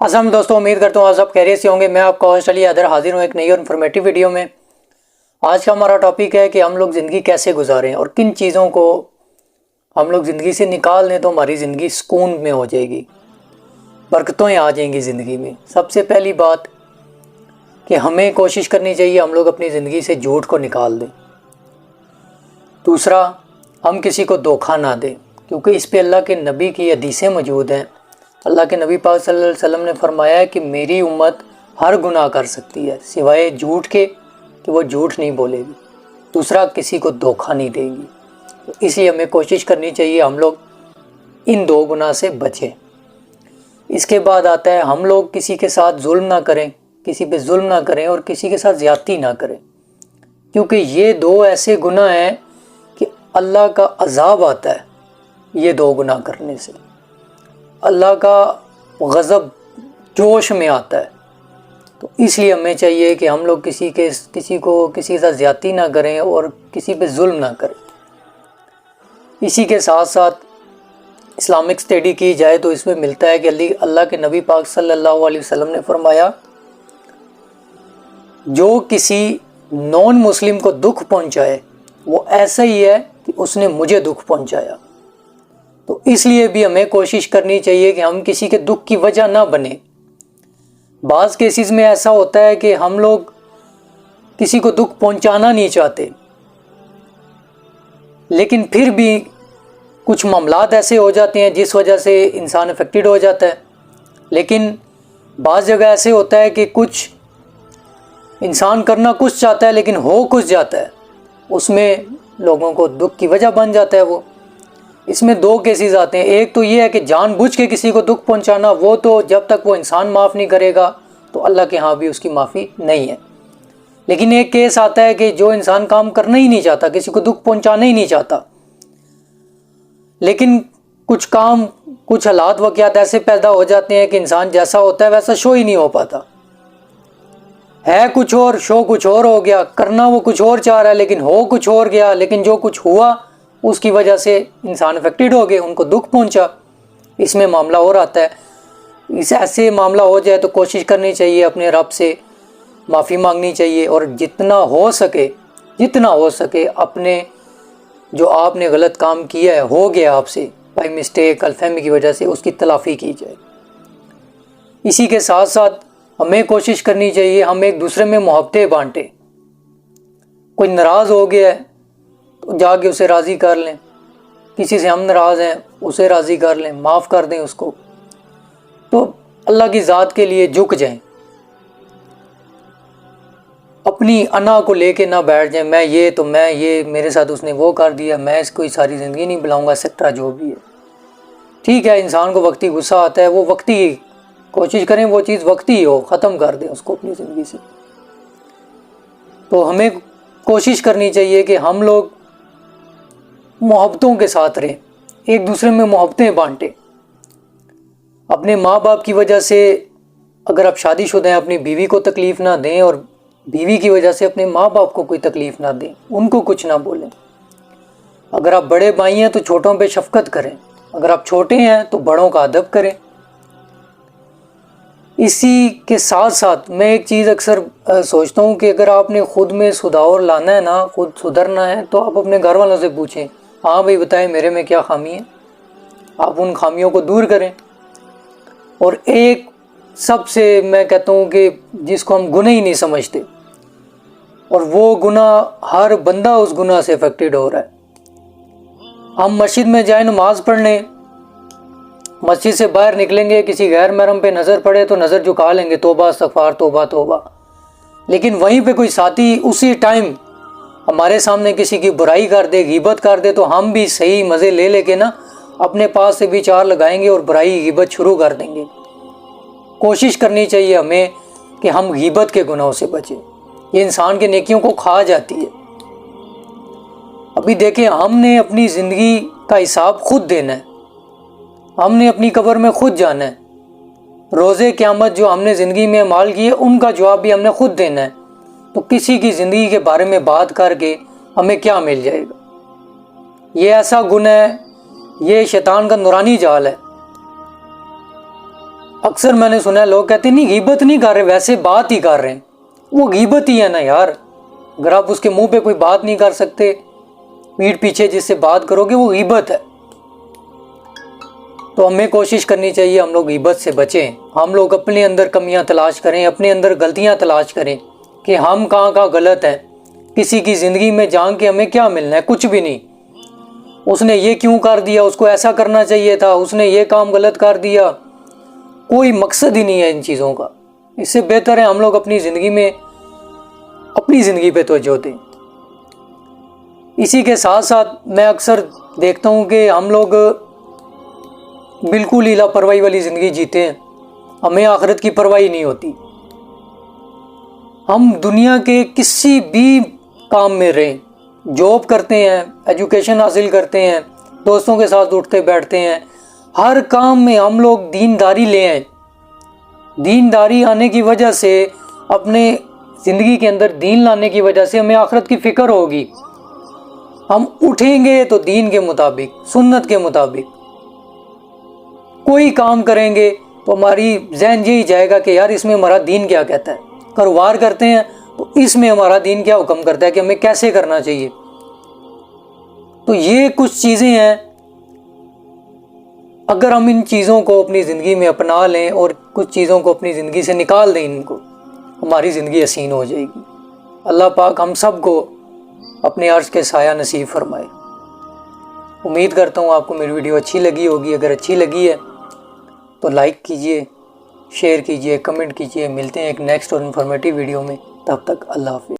السلام دوستوں، امید کرتا ہوں آپ سب خیریت سے ہوں گے۔ میں آپ کا ہوسٹ علی حیدر حاضر ہوں ایک نئی اور انفارمیٹیو ویڈیو میں۔ آج کا ہمارا ٹاپک ہے کہ ہم لوگ زندگی کیسے گزاریں اور کن چیزوں کو ہم لوگ زندگی سے نکال دیں تو ہماری زندگی سکون میں ہو جائے گی، برکتیں آ جائیں گی زندگی میں۔ سب سے پہلی بات کہ ہمیں کوشش کرنی چاہیے ہم لوگ اپنی زندگی سے جھوٹ کو نکال دیں۔ دوسرا، ہم کسی کو دھوکہ نہ دیں، کیونکہ اس پہ اللہ کے نبی کی حدیثیں موجود ہیں۔ اللہ کے نبی پاک صلی اللہ علیہ وسلم نے فرمایا ہے کہ میری امت ہر گناہ کر سکتی ہے سوائے جھوٹ کے، کہ وہ جھوٹ نہیں بولے گی۔ دوسرا، کسی کو دھوکہ نہیں دے گی۔ تو اس لیے ہمیں کوشش کرنی چاہیے ہم لوگ ان دو گناہ سے بچیں۔ اس کے بعد آتا ہے ہم لوگ کسی کے ساتھ ظلم نہ کریں، کسی پہ ظلم نہ کریں اور کسی کے ساتھ زیادتی نہ کریں، کیونکہ یہ دو ایسے گناہ ہیں کہ اللہ کا عذاب آتا ہے یہ دو گناہ کرنے سے۔ اللہ کا غضب جوش میں آتا ہے۔ تو اس لیے ہمیں چاہیے کہ ہم لوگ کسی کے ساتھ زیادتی نہ کریں اور کسی پہ ظلم نہ کریں۔ اسی کے ساتھ ساتھ اسلامک اسٹڈی کی جائے تو اس میں ملتا ہے کہ اللہ کے نبی پاک صلی اللہ علیہ وسلم نے فرمایا جو کسی نان مسلم کو دکھ پہنچائے وہ ایسا ہی ہے کہ اس نے مجھے دکھ پہنچایا۔ تو اس لیے بھی ہمیں کوشش کرنی چاہیے کہ ہم کسی کے دکھ کی وجہ نہ بنیں۔ بعض کیسز میں ایسا ہوتا ہے کہ ہم لوگ کسی کو دکھ پہنچانا نہیں چاہتے، لیکن پھر بھی کچھ معاملات ایسے ہو جاتے ہیں جس وجہ سے انسان افیکٹڈ ہو جاتا ہے۔ لیکن بعض جگہ ایسے ہوتا ہے کہ کچھ انسان کرنا کچھ چاہتا ہے لیکن ہو کچھ جاتا ہے، اس میں لوگوں کو دکھ کی وجہ بن جاتا ہے وہ۔ اس میں دو کیسز آتے ہیں، ایک تو یہ ہے کہ جان بوجھ کے کسی کو دکھ پہنچانا، وہ تو جب تک وہ انسان معاف نہیں کرے گا تو اللہ کے ہاں بھی اس کی معافی نہیں ہے۔ لیکن ایک کیس آتا ہے کہ جو انسان کام کرنا ہی نہیں چاہتا، کسی کو دکھ پہنچانا ہی نہیں چاہتا، لیکن کچھ حالات واقعات ایسے پیدا ہو جاتے ہیں کہ انسان جیسا ہوتا ہے ویسا شو ہی نہیں ہو پاتا، ہے کچھ اور شو کچھ اور ہو گیا، کرنا وہ کچھ اور چاہ رہا ہے لیکن ہو کچھ اور گیا، لیکن جو کچھ ہوا اس کی وجہ سے انسان افیکٹڈ ہو گئے، ان کو دکھ پہنچا، اس میں معاملہ اور آتا ہے۔ اس ایسے معاملہ ہو جائے تو کوشش کرنی چاہیے اپنے رب سے معافی مانگنی چاہیے، اور جتنا ہو سکے اپنے جو آپ نے غلط کام کیا ہے، ہو گیا آپ سے بائی مسٹیک غلط فہمی کی وجہ سے، اس کی تلافی کی جائے۔ اسی کے ساتھ ساتھ ہمیں کوشش کرنی چاہیے ہم ایک دوسرے میں محبتیں بانٹیں۔ کوئی ناراض ہو گیا ہے تو جا کے اسے راضی کر لیں، کسی سے ہم ناراض ہیں اسے راضی کر لیں، معاف کر دیں اس کو۔ تو اللہ کی ذات کے لیے جھک جائیں، اپنی انا کو لے کے نہ بیٹھ جائیں، میں یہ میرے ساتھ اس نے وہ کر دیا، میں اس کو ساری زندگی نہیں بلاؤں گا، ایٹسٹرا جو بھی ہے۔ ٹھیک ہے، انسان کو وقتی غصہ آتا ہے، وہ وقتی، کوشش کریں وہ چیز وقتی ہو، ختم کر دیں اس کو اپنی زندگی سے۔ تو ہمیں کوشش کرنی چاہیے کہ ہم لوگ محبتوں کے ساتھ رہیں، ایک دوسرے میں محبتیں بانٹیں۔ اپنے ماں باپ کی وجہ سے اگر آپ شادی شدہ ہیں اپنی بیوی کو تکلیف نہ دیں، اور بیوی کی وجہ سے اپنے ماں باپ کو کوئی تکلیف نہ دیں، ان کو کچھ نہ بولیں۔ اگر آپ بڑے بھائی ہیں تو چھوٹوں پہ شفقت کریں، اگر آپ چھوٹے ہیں تو بڑوں کا ادب کریں۔ اسی کے ساتھ ساتھ میں ایک چیز اکثر سوچتا ہوں کہ اگر آپ نے خود میں سدھار لانا ہے نا، خود سدھرنا ہے، تو آپ اپنے گھر والوں سے پوچھیں، ہاں بھائی بتائیں میرے میں کیا خامی ہے، آپ ان خامیوں کو دور کریں۔ اور ایک سب سے میں کہتا ہوں کہ جس کو ہم گناہ ہی نہیں سمجھتے، اور وہ گناہ ہر بندہ اس گناہ سے افیکٹڈ ہو رہا ہے۔ ہم مسجد میں جائیں نماز پڑھنے، مسجد سے باہر نکلیں گے کسی غیر محرم پہ نظر پڑے تو نظر جھکا لیں گے، توبہ استغفار توبہ توبہ۔ لیکن وہیں پہ کوئی ساتھی اسی ٹائم ہمارے سامنے کسی کی برائی کر دے، غیبت کر دے، تو ہم بھی صحیح مزے لے کے نا اپنے پاس سے بھی چار لگائیں گے اور برائی غیبت شروع کر دیں گے۔ کوشش کرنی چاہیے ہمیں کہ ہم غیبت کے گناہوں سے بچیں، یہ انسان کے نیکیوں کو کھا جاتی ہے۔ ابھی دیکھیں، ہم نے اپنی زندگی کا حساب خود دینا ہے، ہم نے اپنی قبر میں خود جانا ہے، روزے قیامت جو ہم نے زندگی میں اعمال کیے ان کا جواب بھی ہم نے خود دینا ہے۔ تو کسی کی زندگی کے بارے میں بات کر کے ہمیں کیا مل جائے گا؟ یہ ایسا گناہ ہے، یہ شیطان کا نورانی جال ہے۔ اکثر میں نے سنا ہے لوگ کہتے ہیں نہیں غیبت نہیں کر رہے، ویسے بات ہی کر رہے ہیں۔ وہ غیبت ہی ہے نا یار، اگر آپ اس کے منہ پہ کوئی بات نہیں کر سکتے، پیٹھ پیچھے جس سے بات کرو گے وہ غیبت ہے۔ تو ہمیں کوشش کرنی چاہیے ہم لوگ غیبت سے بچیں، ہم لوگ اپنے اندر کمیاں تلاش کریں، اپنے اندر غلطیاں تلاش کریں کہ ہم کہاں کہاں غلط ہیں۔ کسی کی زندگی میں جان کے ہمیں کیا ملنا ہے؟ کچھ بھی نہیں۔ اس نے یہ کیوں کر دیا، اس کو ایسا کرنا چاہیے تھا، اس نے یہ کام غلط کر دیا، کوئی مقصد ہی نہیں ہے ان چیزوں کا۔ اس سے بہتر ہے ہم لوگ اپنی زندگی پہ توجہ دیں۔ اسی کے ساتھ ساتھ میں اکثر دیکھتا ہوں کہ ہم لوگ بالکل ہی لاپرواہی والی زندگی جیتے ہیں، ہمیں آخرت کی پرواہی نہیں ہوتی۔ ہم دنیا کے کسی بھی کام میں رہیں، جاب کرتے ہیں، ایجوکیشن حاصل کرتے ہیں، دوستوں کے ساتھ اٹھتے بیٹھتے ہیں، ہر کام میں ہم لوگ دینداری لے آئیں۔ دینداری آنے کی وجہ سے، اپنے زندگی کے اندر دین لانے کی وجہ سے ہمیں آخرت کی فکر ہوگی۔ ہم اٹھیں گے تو دین کے مطابق، سنت کے مطابق کوئی کام کریں گے تو ہماری ذہن یہی جائے گا کہ یار اس میں ہمارا دین کیا کہتا ہے۔ کاروبار کرتے ہیں تو اس میں ہمارا دین کیا حکم کرتا ہے کہ ہمیں کیسے کرنا چاہیے۔ تو یہ کچھ چیزیں ہیں، اگر ہم ان چیزوں کو اپنی زندگی میں اپنا لیں اور کچھ چیزوں کو اپنی زندگی سے نکال دیں ان کو، ہماری زندگی حسین ہو جائے گی۔ اللہ پاک ہم سب کو اپنے عرش کے سایہ نصیب فرمائے۔ امید کرتا ہوں آپ کو میری ویڈیو اچھی لگی ہوگی۔ اگر اچھی لگی ہے تو لائک کیجئے، شیئر کیجئے، کمنٹ کیجئے۔ ملتے ہیں ایک نیکسٹ اور انفارمیٹیو ویڈیو میں، تب تک اللہ حافظ۔